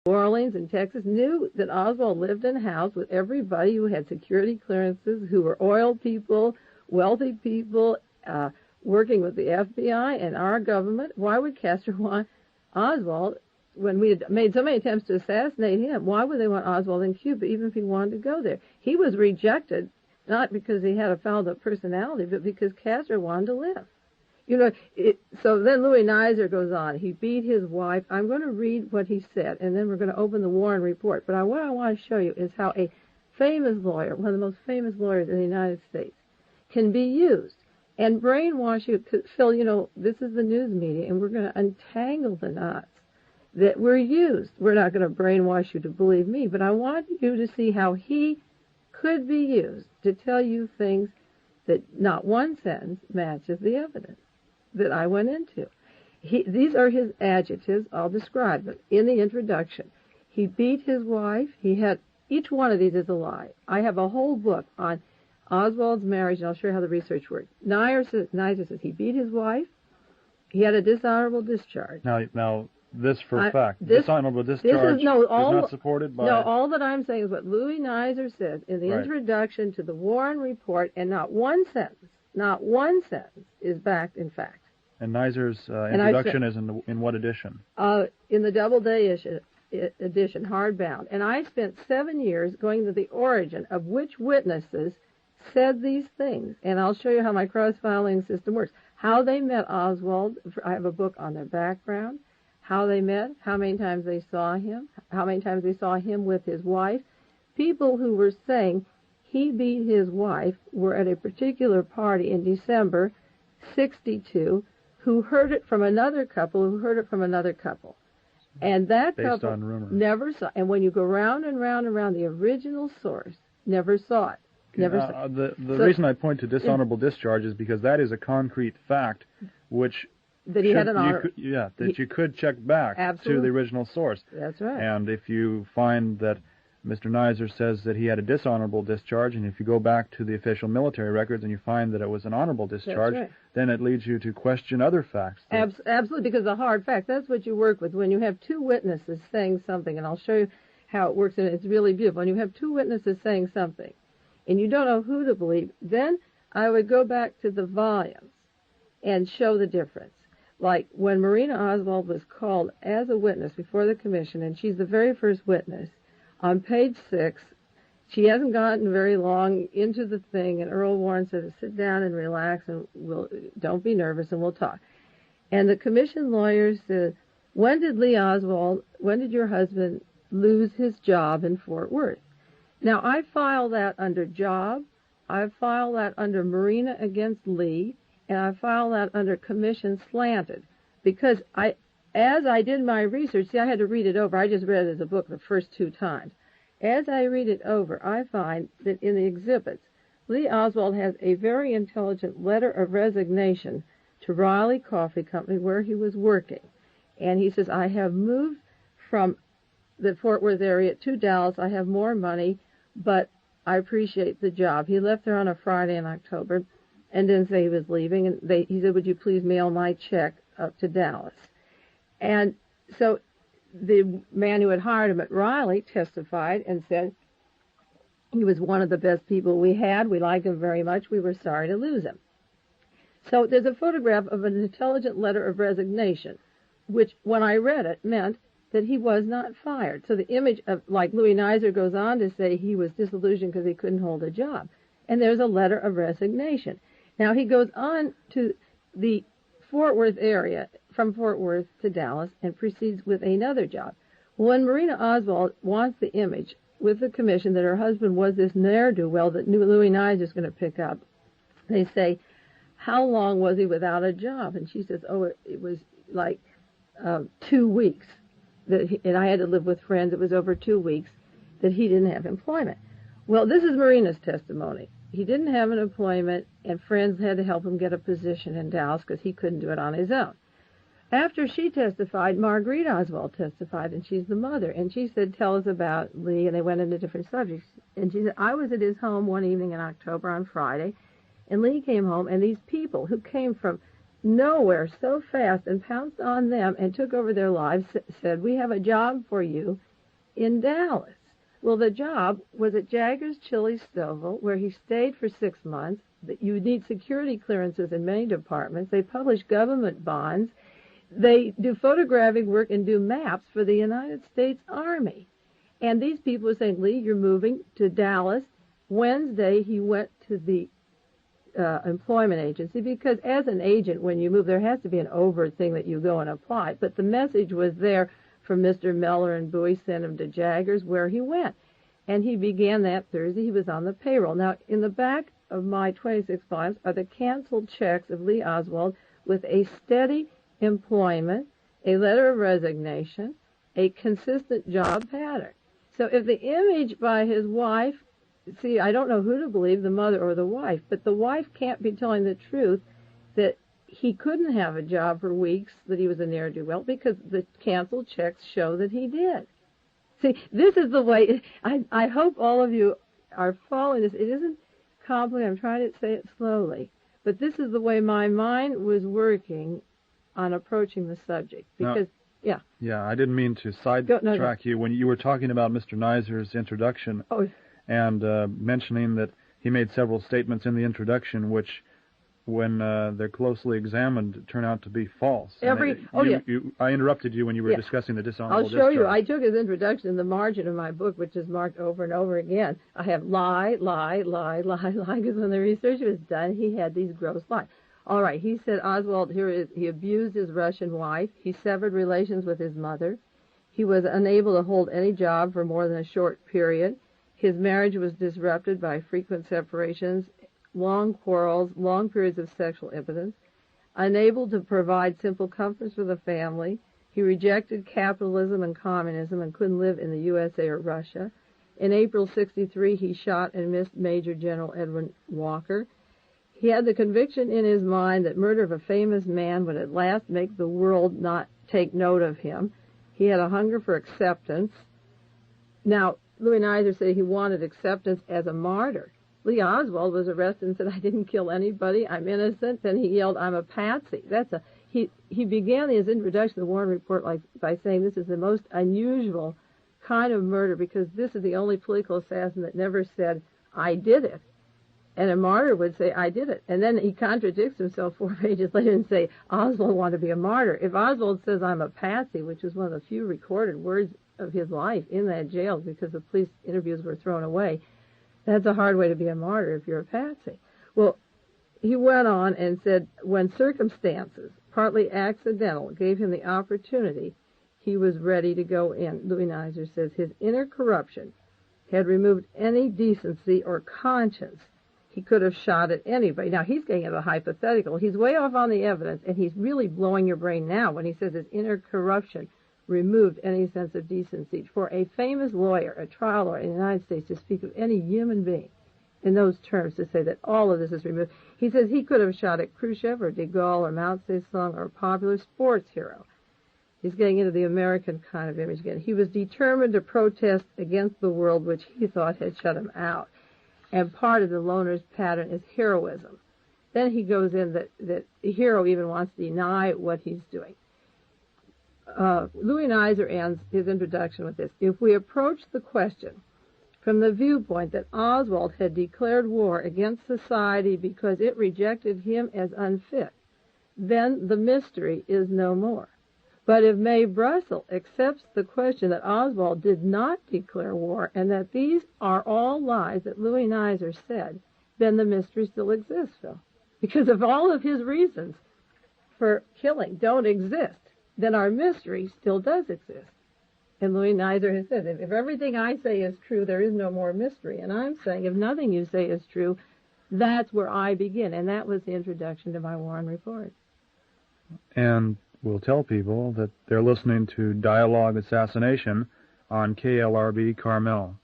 New Orleans and Texas knew that Oswald lived in a house with everybody who had security clearances, who were oil people, wealthy people, working with the FBI and our government. Why would Castro want Oswald, when we had made so many attempts to assassinate him, why would they want Oswald in Cuba, even if he wanted to go there? He was rejected, not because he had a fouled-up personality, but because Castro wanted to live. So then Louis Nizer goes on. He beat his wife. I'm going to read what he said, and then we're going to open the Warren Report. But what I want to show you is how a famous lawyer, one of the most famous lawyers in the United States, can be used and brainwash you. Phil, this is the news media, and we're going to untangle the knots that we're used. We're not going to brainwash you to believe me, but I want you to see how he could be used to tell you things that not one sentence matches the evidence that I went into. These are his adjectives. I'll describe them in the introduction. He beat his wife. Each one of these is a lie. I have a whole book on Oswald's marriage, and I'll show you how the research worked. Nizer says he beat his wife. He had a dishonorable discharge. Now this for fact. Dishonorable discharge is not supported by... No, all that I'm saying is what Louis Nizer says in the introduction to the Warren Report, and not one sentence is backed in fact. And Nizer's introduction is in what edition? In the Doubleday edition, hardbound. And I spent 7 years going to the origin of which witnesses said these things. And I'll show you how my cross-filing system works. How they met Oswald. I have a book on their background. How they met, how many times they saw him, how many times they saw him with his wife. People who were saying he beat his wife were at a particular party in December 1962 who heard it from another couple And that Based couple on rumor. Never saw. And when you go round and round and round, the original source never saw it. The reason I point to dishonorable discharge is because that is a concrete fact which... That he had an honor. You could check back to the original source. That's right. And if you find that Mr. Nizer says that he had a dishonorable discharge, and if you go back to the official military records and you find that it was an honorable discharge, then it leads you to question other facts. Absolutely, because the hard fact, that's what you work with. When you have two witnesses saying something, and I'll show you how it works, and it's really beautiful. When you have two witnesses saying something, and you don't know who to believe, then I would go back to the volumes and show the difference. Like when Marina Oswald was called as a witness before the commission, and she's the very first witness, on page 6, she hasn't gotten very long into the thing, and Earl Warren says, sit down and relax, and don't be nervous, and we'll talk. And the commission lawyer said, when did your husband lose his job in Fort Worth? Now, I file that under job, I file that under Marina against Lee, and I file that under commission slanted, because as I did my research, see, I had to read it over. I just read it as a book the first 2 times. As I read it over, I find that in the exhibits, Lee Oswald has a very intelligent letter of resignation to Riley Coffee Company where he was working. And he says, I have moved from the Fort Worth area to Dallas. I have more money, but I appreciate the job. He left there on a Friday in October and didn't say he was leaving. And he said, would you please mail my check up to Dallas? And so the man who had hired him at Riley testified and said he was one of the best people we had. We liked him very much. We were sorry to lose him. So there's a photograph of an intelligent letter of resignation, which when I read it meant that he was not fired. So the image of, like Louis Nizer goes on to say he was disillusioned because he couldn't hold a job. And there's a letter of resignation. Now he goes on to the Fort Worth area, from Fort Worth to Dallas, and proceeds with another job. When Marina Oswald wants the image with the commission that her husband was this ne'er-do-well that Louis Nizer is going to pick up, they say, how long was he without a job? And she says, it was like 2 weeks. And I had to live with friends. It was over 2 weeks that he didn't have employment. Well, this is Marina's testimony. He didn't have an employment, and friends had to help him get a position in Dallas because he couldn't do it on his own. After she testified, Marguerite Oswald testified, and she's the mother. And she said, tell us about Lee, and they went into different subjects. And she said, I was at his home one evening in October on Friday, and Lee came home, and these people who came from nowhere so fast and pounced on them and took over their lives said, we have a job for you in Dallas. Well, the job was at Jagger's Chili Stovall, where he stayed for 6 months. You need security clearances in many departments. They publish government bonds. They do photographic work and do maps for the United States Army. And these people were saying, Lee, you're moving to Dallas. Wednesday, he went to the employment agency, because as an agent, when you move, there has to be an overt thing that you go and apply. But the message was there from Mr. Meller, and Bowie sent him to Jaggers, where he went. And he began that Thursday. He was on the payroll. Now, in the back of my 26 volumes are the canceled checks of Lee Oswald with a steady employment, a letter of resignation, a consistent job pattern. So if the image by his wife, see, I don't know who to believe, the mother or the wife, but the wife can't be telling the truth that he couldn't have a job for weeks, that he was a ne'er-do-well, because the canceled checks show that he did. See, this is the way, I hope all of you are following this. It isn't complicated. I'm trying to say it slowly. But this is the way my mind was working on approaching the subject. Because, yeah. Yeah, I didn't mean to sidetrack you. When you were talking about Mr. Neiser's introduction and mentioning that he made several statements in the introduction which, when they're closely examined, turn out to be false. I interrupted you when you were discussing the dishonorable discharge. I'll show you. I took his introduction in the margin of my book, which is marked over and over again. I have lie, lie, lie, lie, lie, because when the research was done, he had these gross lies. All right, he said Oswald, he abused his Russian wife. He severed relations with his mother. He was unable to hold any job for more than a short period. His marriage was disrupted by frequent separations, long quarrels, long periods of sexual impotence, unable to provide simple comforts for the family. He rejected capitalism and communism and couldn't live in the USA or Russia. In April '63, he shot and missed Major General Edwin Walker. He had the conviction in his mind that murder of a famous man would at last make the world not take note of him. He had a hunger for acceptance. Now, Louis Neiser said he wanted acceptance as a martyr. Lee Oswald was arrested and said, I didn't kill anybody, I'm innocent. Then he yelled, I'm a patsy. He began his introduction to the Warren Report by saying this is the most unusual kind of murder, because this is the only political assassin that never said, I did it. And a martyr would say, I did it. And then he contradicts himself 4 pages later and say, Oswald wanted to be a martyr. If Oswald says, I'm a patsy, which is one of the few recorded words of his life in that jail because the police interviews were thrown away, that's a hard way to be a martyr if you're a patsy. Well, he went on and said, when circumstances, partly accidental, gave him the opportunity, he was ready to go in. Louis Neiser says his inner corruption had removed any decency or conscience. He could have shot at anybody. Now, he's getting at a hypothetical. He's way off on the evidence, and he's really blowing your brain now when he says his inner corruption removed any sense of decency. For a famous lawyer, a trial lawyer in the United States, to speak of any human being in those terms, to say that all of this is removed, he says he could have shot at Khrushchev or de Gaulle or Mao Zedong or a popular sports hero. He's getting into the American kind of image again. He was determined to protest against the world which he thought had shut him out. And part of the loner's pattern is heroism. Then he goes in that the hero even wants to deny what he's doing. Louis Neiser ends his introduction with this. If we approach the question from the viewpoint that Oswald had declared war against society because it rejected him as unfit, then the mystery is no more. But if Mae Brussell accepts the question that Oswald did not declare war and that these are all lies that Louis Neiser said, then the mystery still exists, Phil. Because if all of his reasons for killing don't exist, then our mystery still does exist. And Louis Neiser has said, if everything I say is true, there is no more mystery. And I'm saying, if nothing you say is true, that's where I begin. And that was the introduction to my Warren Report. And we'll tell people that they're listening to Dialogue Assassination on KLRB Carmel.